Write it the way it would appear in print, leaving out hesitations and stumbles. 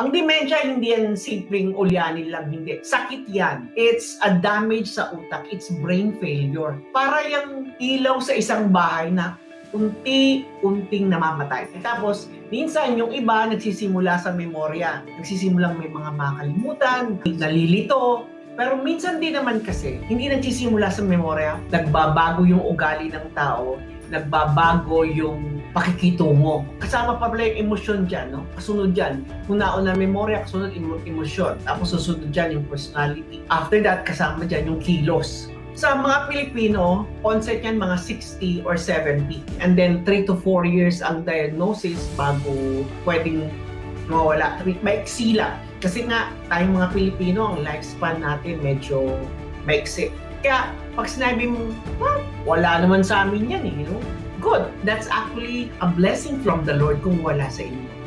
Ang dementia, hindi yan simpleng ulyanin lang, hindi. Sakit yan. It's a damage sa utak. It's brain failure. Para yung ilaw sa isang bahay na unti-unting namamatay. Tapos, minsan yung iba nagsisimula sa memorya. Nagsisimulang may mga makalimutan, nalilito. Pero minsan din naman kasi, hindi nagsisimula sa memorya. Nagbabago yung ugali ng tao, nagbabago yung pakikitungo. Kasama pa pala yung emosyon dyan, no? Kasunod dyan. Kung nauna memorya, kasunod emosyon. Tapos susunod dyan yung personality. After that, kasama dyan yung kilos. Sa mga Pilipino, onset yan mga 60 or 70. And then 3 to 4 years ang diagnosis bago pwedeng mawala. Maiksi lang. Kasi nga, tayong mga Pilipino, ang lifespan natin medyo maiksi. Kaya, pag sinabi mo, wala naman sa amin yan eh, you know? Good. That's actually a blessing from the Lord kung wala sa inyo.